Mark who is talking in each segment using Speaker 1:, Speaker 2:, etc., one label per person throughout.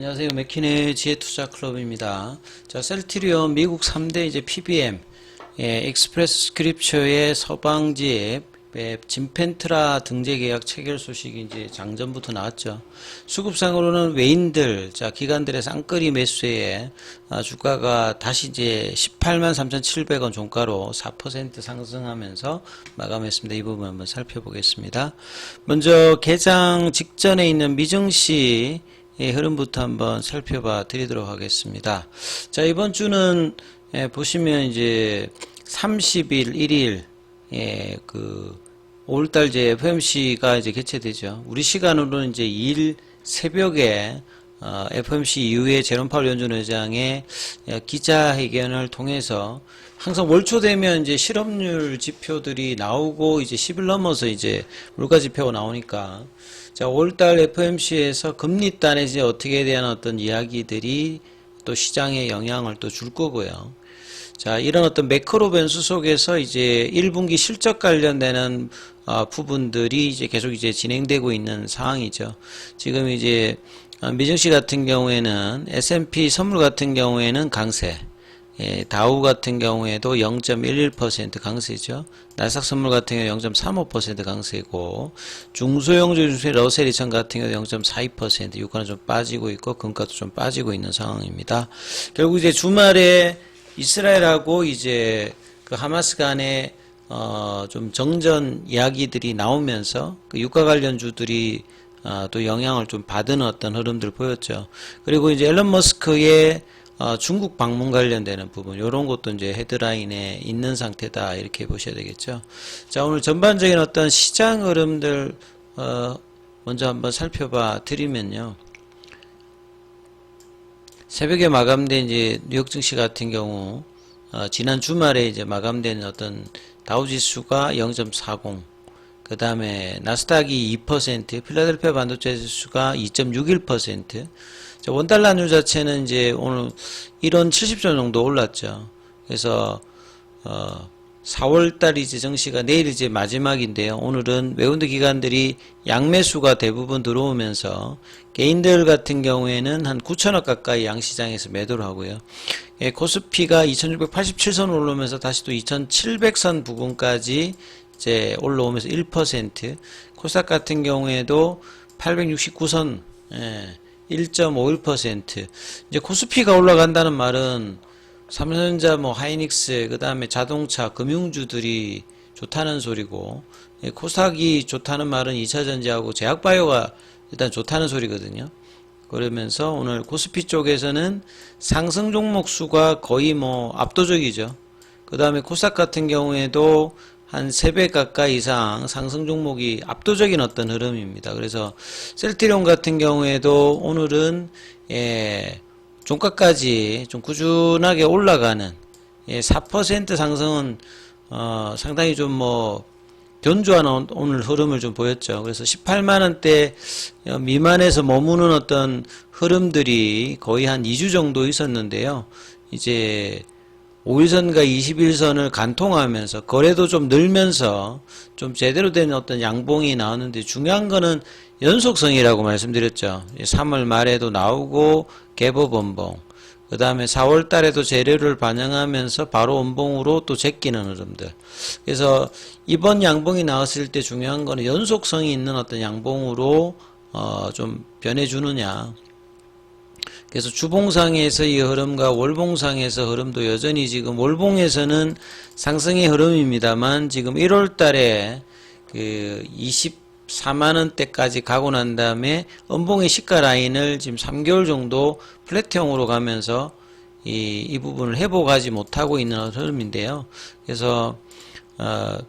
Speaker 1: 안녕하세요. 맥키네 지혜투자클럽입니다. 자, 셀트리온 미국 3대 이제 PBM, 익스프레스 스크립처의 서방지에 진펜트라 등재 계약 체결 소식이 이제 장전부터 나왔죠. 수급상으로는 외인들, 자, 기관들의 쌍끌이 매수에 주가가 다시 이제 18만 3,700원 종가로 4% 상승하면서 마감했습니다. 이 부분 한번 살펴보겠습니다. 먼저 개장 직전에 있는 미증시 흐름부터 한번 살펴봐 드리도록 하겠습니다. 자, 이번 주는 보시면 이제 30일, 1일, 5월달 이제 FOMC가 이제 개최되죠. 우리 시간으로는 이제 2일 새벽에 FOMC 이후에 제롬 파월 연준 의장의 기자회견을 통해서 항상 월초 되면 이제 실업률 지표들이 나오고 이제 10일 넘어서 이제 물가 지표가 나오니까 자, 5월달 FOMC에서 금리 단에 이제 어떻게 대한 어떤 이야기들이 또 시장에 영향을 또 줄 거고요. 자, 이런 어떤 매크로 변수 속에서 이제 1분기 실적 관련되는 부분들이 이제 계속 이제 진행되고 있는 상황이죠. 지금 이제 미증시 같은 경우에는 S&P 선물 같은 경우에는 강세, 다우 같은 경우에도 0.11% 강세죠. 나스닥 선물 같은 경우 0.35% 강세고, 중소형주 중에 러셀 2000 같은 경우 0.42%, 유가는 좀 빠지고 있고 금가도 좀 빠지고 있는 상황입니다. 결국 이제 주말에 이스라엘하고 이제 그 하마스 간에 좀 정전 이야기들이 나오면서 그 유가 관련주들이 또 영향을 좀 받은 어떤 흐름들 보였죠. 그리고 이제 앨런 머스크의 중국 방문 관련되는 부분, 이런 것도 이제 헤드라인에 있는 상태다, 이렇게 보셔야 되겠죠. 자, 오늘 전반적인 어떤 시장 흐름들, 먼저 한번 살펴봐 드리면요. 새벽에 마감된 이제 뉴욕 증시 같은 경우, 지난 주말에 이제 마감된 어떤 다우지수가 0.40, 그 다음에 나스닥이 2%, 필라델피아 반도체 지수가 2.61%, 원달러율 자체는 이제 오늘 1원 70전 정도 올랐죠. 그래서 4월달 이제 증시가 내일 이제 마지막인데요. 오늘은 외국인 기관들이 양매수가 대부분 들어오면서 개인들 같은 경우에는 한 9천억 가까이 양시장에서 매도를 하고요. 코스피가 2687선 올라오면서 다시 또 2700선 부근까지 이제 올라오면서 1%, 코스닥 같은 경우에도 869선 1.51%. 이제 코스피가 올라간다는 말은 삼성전자, 하이닉스, 그 다음에 자동차, 금융주들이 좋다는 소리고, 코스닥이 좋다는 말은 2차전지하고 제약바이오가 일단 좋다는 소리거든요. 그러면서 오늘 코스피 쪽에서는 상승 종목 수가 거의 압도적이죠. 그 다음에 코스닥 같은 경우에도 한 3배 가까이 이상 상승 종목이 압도적인 어떤 흐름입니다. 그래서 셀트리온 같은 경우에도 오늘은 종가까지 좀 꾸준하게 올라가는 4% 상승은 상당히 좀 견조한 오늘 흐름을 좀 보였죠. 그래서 18만원대 미만에서 머무는 어떤 흐름들이 거의 한 2주 정도 있었는데요. 이제 5일선과 21선을 간통하면서 거래도 좀 늘면서 좀 제대로 된 어떤 양봉이 나왔는데, 중요한 거는 연속성이라고 말씀드렸죠. 3월 말에도 나오고 개법 원봉, 그 다음에 4월 달에도 재료를 반영하면서 바로 원봉으로 또 제끼는 흐름들. 그래서 이번 양봉이 나왔을 때 중요한 거는 연속성이 있는 어떤 양봉으로 좀 변해주느냐. 그래서 주봉상에서의 흐름과 월봉상에서 흐름도 여전히 지금 월봉에서는 상승의 흐름입니다만, 지금 1월 달에 그 24만원대까지 가고 난 다음에 음봉의 시가 라인을 지금 3개월 정도 플랫형으로 가면서 이 부분을 회복하지 못하고 있는 흐름인데요. 그래서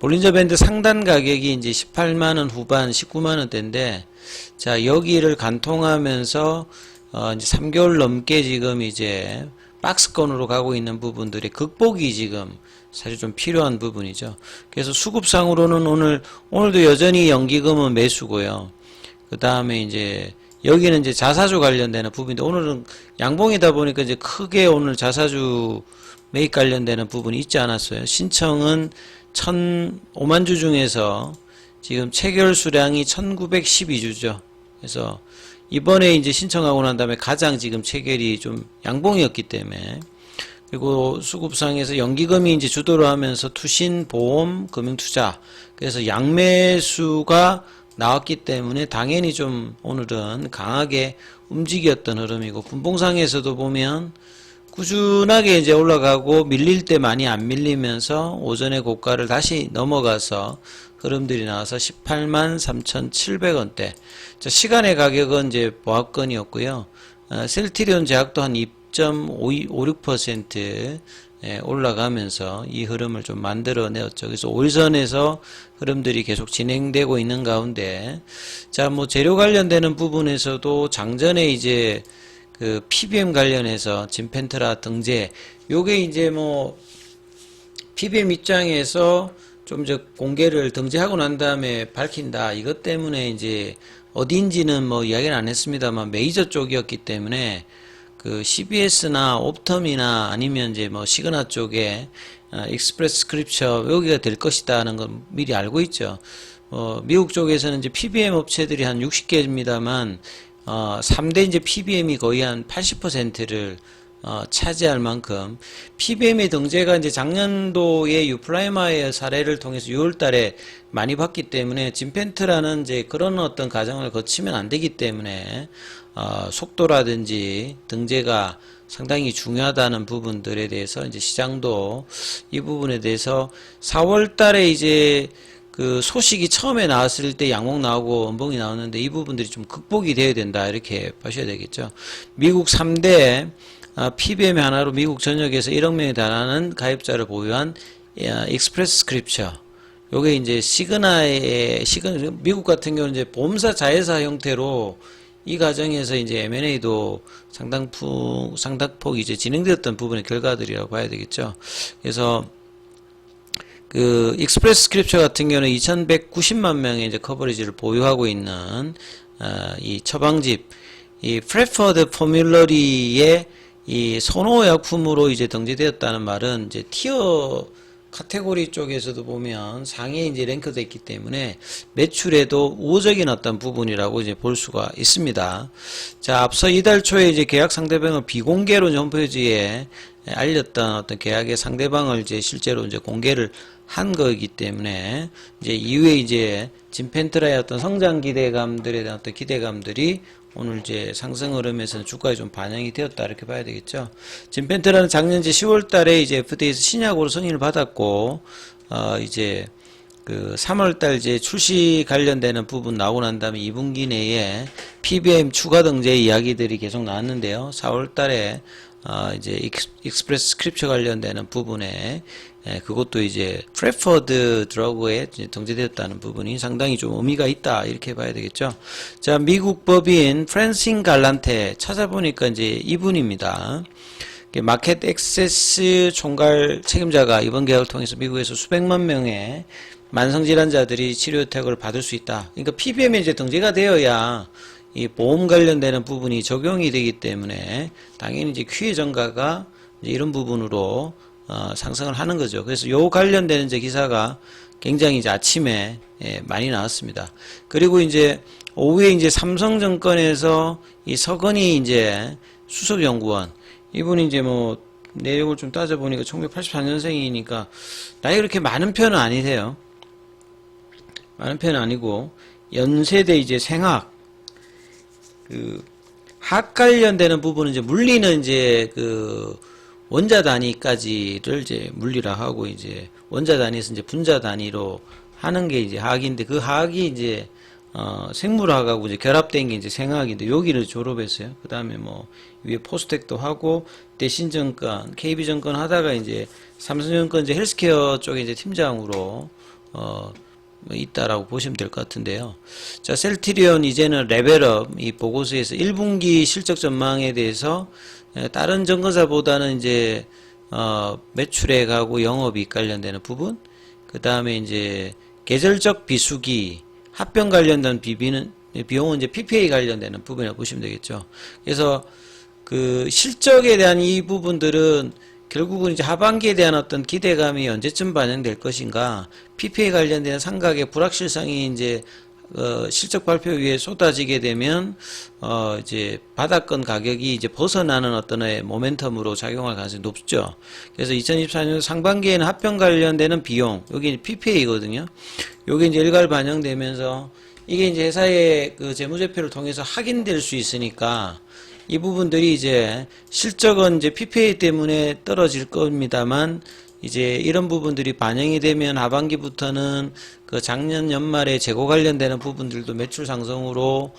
Speaker 1: 볼린저 밴드 상단 가격이 이제 18만원 후반 19만원대인데, 자, 여기를 간통하면서 이제 3개월 넘게 지금 이제 박스권으로 가고 있는 부분들이 극복이 지금 사실 좀 필요한 부분이죠. 그래서 수급상으로는 오늘도 여전히 연기금은 매수고요. 그 다음에 이제 여기는 이제 자사주 관련되는 부분인데, 오늘은 양봉이다 보니까 이제 크게 오늘 자사주 매입 관련되는 부분이 있지 않았어요. 신청은 5만주 중에서 지금 체결 수량이 1912주죠. 그래서 이번에 이제 신청하고 난 다음에 가장 지금 체결이 좀 양봉이었기 때문에, 그리고 수급상에서 연기금이 이제 주도를 하면서 투신, 보험, 금융투자, 그래서 양매수가 나왔기 때문에 당연히 좀 오늘은 강하게 움직였던 흐름이고, 분봉상에서도 보면 꾸준하게 이제 올라가고 밀릴 때 많이 안 밀리면서 오전에 고가를 다시 넘어가서 흐름들이 나와서 18만 3,700원대. 자, 시간의 가격은 이제 보합권이었고요. 셀트리온 제약도 한 2.56% 올라가면서 이 흐름을 좀 만들어내었죠. 그래서 5일선에서 흐름들이 계속 진행되고 있는 가운데, 자, 뭐 재료 관련되는 부분에서도 장전에 이제 그 PBM 관련해서 진펜트라 등재, 요게 이제 뭐 PBM 입장에서 좀 이제 공개를 등재하고 난 다음에 밝힌다. 이것 때문에 이제 어딘지는 뭐 이야기는 안 했습니다만 메이저 쪽이었기 때문에 그 CBS나 옵텀이나 아니면 이제 뭐 시그나 쪽에 익스프레스 스크립처 여기가 될 것이다 하는 건 미리 알고 있죠. 미국 쪽에서는 이제 PBM 업체들이 한 60개입니다만 3대 이제 PBM이 거의 한 80%를 차지할 만큼 PBM의 등재가 이제 작년도에 유플라이마의 사례를 통해서 6월 달에 많이 봤기 때문에 진펜트라는 이제 그런 어떤 과정을 거치면 안 되기 때문에 속도라든지 등재가 상당히 중요하다는 부분들에 대해서 이제 시장도 이 부분에 대해서 4월 달에 이제 그 소식이 처음에 나왔을 때 양봉 나오고 음봉이 나오는데 이 부분들이 좀 극복이 되어야 된다 이렇게 보셔야 되겠죠. 미국 3대 PBM 하나로 미국 전역에서 1억 명에 달하는 가입자를 보유한 익스프레스 스크립처. 요게 이제 미국 같은 경우는 이제 보험사 자회사 형태로 이 과정에서 이제 M&A도 상당폭 이제 진행되었던 부분의 결과들이라고 봐야 되겠죠. 그래서 그 익스프레스 스크립처 같은 경우는 2,190만 명의 이제 커버리지를 보유하고 있는 이 처방집, 이 프레퍼드 포뮬러리의 이 선호 약품으로 이제 등재되었다는 말은 이제 티어 카테고리 쪽에서도 보면 상위에 이제 랭크되어 있기 때문에 매출에도 우호적인 어떤 부분이라고 이제 볼 수가 있습니다. 자, 앞서 이달 초에 이제 계약 상대방을 비공개로 홈페이지에 알렸던 어떤 계약의 상대방을 이제 실제로 이제 공개를 한 거이기 때문에 이제 이후에 이제 진펜트라의 어떤 성장 기대감들에 대한 어떤 기대감들이 오늘 이제 상승 흐름에서는 주가에 좀 반영이 되었다 이렇게 봐야 되겠죠. 진펜트라는 작년 이제 10월 달에 이제 FDA에서 신약으로 승인을 받았고 이제 그 3월 달 이제 출시 관련되는 부분 나오고 난 다음에 2분기 내에 PBM 추가 등재 이야기들이 계속 나왔는데요. 4월 달에 이제 익스프레스 스크립처 관련되는 부분에 그것도 이제 프레퍼드 드러그에 등재되었다는 부분이 상당히 좀 의미가 있다 이렇게 봐야 되겠죠. 자, 미국 법인 프랜싱 갈란테 찾아보니까 이제 이분입니다. 마켓 액세스 총괄 책임자가 이번 계약을 통해서 미국에서 수백만 명의 만성질환자들이 치료 혜택을 받을 수 있다. 그러니까 PBM에 이제 등재가 되어야 이 보험 관련되는 부분이 적용이 되기 때문에 당연히 이제 QE 증가가 이제 이런 부분으로 상승을 하는 거죠. 그래서 요 관련되는 이제 기사가 굉장히 이제 아침에 많이 나왔습니다. 그리고 이제 오후에 이제 삼성증권에서 이 서건희 이제 수석연구원 이분이 이제 뭐 내용을 좀 따져보니까 1984년생이니까 나이가 그렇게 많은 편은 아니세요. 많은 편은 아니고 연세대 이제 생학 그 학 관련되는 부분은 이제 물리는 이제 그 원자 단위까지를 이제 물리라 하고 이제 원자 단위에서 이제 분자 단위로 하는 게 이제 화학인데 그 화학이 이제 생물학하고 이제 결합된 게 이제 생화학인데 여기를 졸업했어요. 그 다음에 뭐 위에 포스텍도 하고 대신증권, KB증권 하다가 이제 삼성증권 이제 헬스케어 쪽에 이제 팀장으로 있다라고 보시면 될 것 같은데요. 자, 셀트리온 이제는 레벨업 이 보고서에서 1분기 실적 전망에 대해서 다른 증권사보다는 이제 매출액하고 영업이익 관련되는 부분, 그 다음에 이제 계절적 비수기, 합병 관련된 비용은 이제 PPA 관련되는 부분이라고 보시면 되겠죠. 그래서 그 실적에 대한 이 부분들은 결국은 이제 하반기에 대한 어떤 기대감이 언제쯤 반영될 것인가, PPA 관련된 상각의 불확실성이 이제 실적 발표 위에 쏟아지게 되면 이제 바닥권 가격이 이제 벗어나는 어떤 모멘텀으로 작용할 가능성이 높죠. 그래서 2024년 상반기에는 합병 관련되는 비용, 여기 PPA거든요. 요게 이제 일괄 반영되면서 이게 이제 회사의 그 재무제표를 통해서 확인될 수 있으니까 이 부분들이 이제 실적은 이제 PPA 때문에 떨어질 겁니다만 이제 이런 부분들이 반영이 되면 하반기부터는 그 작년 연말에 재고 관련되는 부분들도 매출 상승으로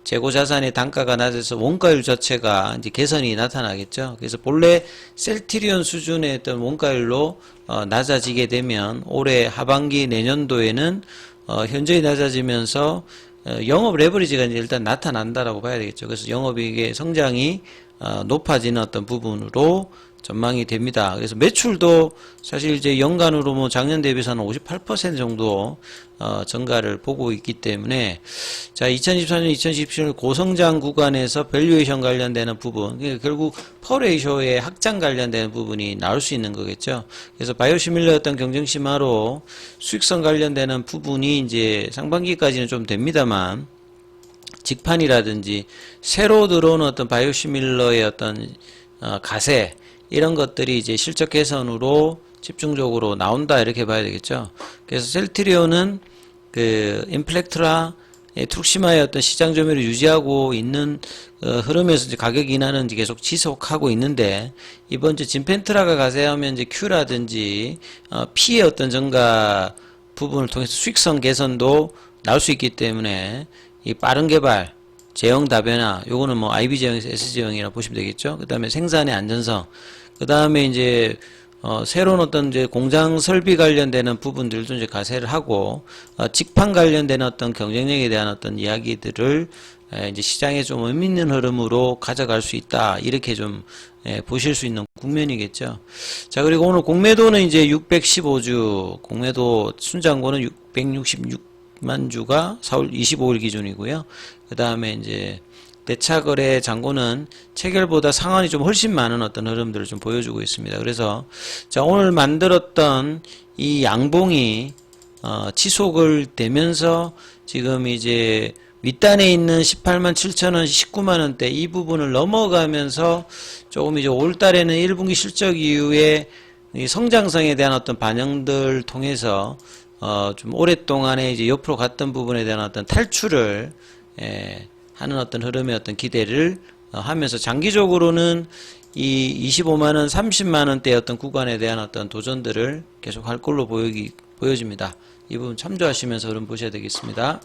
Speaker 1: 재고 자산의 단가가 낮아서 원가율 자체가 이제 개선이 나타나겠죠. 그래서 본래 셀트리온 수준의 어떤 원가율로 낮아지게 되면 올해 하반기 내년도에는 현저히 낮아지면서 영업 레버리지가 이제 일단 나타난다라고 봐야 되겠죠. 그래서 영업이익의 성장이 높아지는 어떤 부분으로 전망이 됩니다. 그래서 매출도 사실 이제 연간으로 뭐 작년 대비해서는 58% 정도 증가를 보고 있기 때문에 자 2024년, 2017년 고성장 구간에서 밸류에이션 관련되는 부분, 그러니까 결국 퍼레이쇼의 확장 관련되는 부분이 나올 수 있는 거겠죠. 그래서 바이오시밀러 어떤 경쟁 심화로 수익성 관련되는 부분이 이제 상반기까지는 좀 됩니다만 직판이라든지 새로 들어오는 어떤 바이오시밀러의 어떤 가세 이런 것들이 이제 실적 개선으로 집중적으로 나온다 이렇게 봐야 되겠죠. 그래서 셀트리온은 그 인플렉트라의 툭시마의 어떤 시장 점유율을 유지하고 있는 흐름에서 이제 가격 인하는 이제 계속 지속하고 있는데 이번 주 진펜트라가 가세하면 이제 Q라든지 P의 어떤 증가 부분을 통해서 수익성 개선도 나올 수 있기 때문에 이 빠른 개발 제형 다변화, 요거는 뭐 IB 제형에서 S 제형이라고 보시면 되겠죠. 그 다음에 생산의 안전성, 그 다음에 이제 새로운 어떤 이제 공장 설비 관련되는 부분들도 이제 가세를 하고 직판 관련되는 어떤 경쟁력에 대한 어떤 이야기들을 이제 시장에 좀 의미 있는 흐름으로 가져갈 수 있다 이렇게 좀 보실 수 있는 국면이겠죠. 자, 그리고 오늘 공매도는 이제 615주, 공매도 순장고는 666만 주가 4월 25일 기준이고요. 그 다음에 이제 대차거래 잔고는 체결보다 상한이 좀 훨씬 많은 어떤 흐름들을 좀 보여주고 있습니다. 그래서 자, 오늘 만들었던 이 양봉이 지속을 되면서 지금 이제 윗단에 있는 18만 7천원, 19만 원대 이 부분을 넘어가면서 조금 이제 올 달에는 1분기 실적 이후에 이 성장성에 대한 어떤 반영들 통해서 좀 오랫동안에 이제 옆으로 갔던 부분에 대한 어떤 탈출을 하는 어떤 흐름의 어떤 기대를 하면서 장기적으로는 이 25만원, 30만원대 어떤 구간에 대한 어떤 도전들을 계속 할 걸로 보여집니다. 이 부분 참조하시면서 흐름 보셔야 되겠습니다.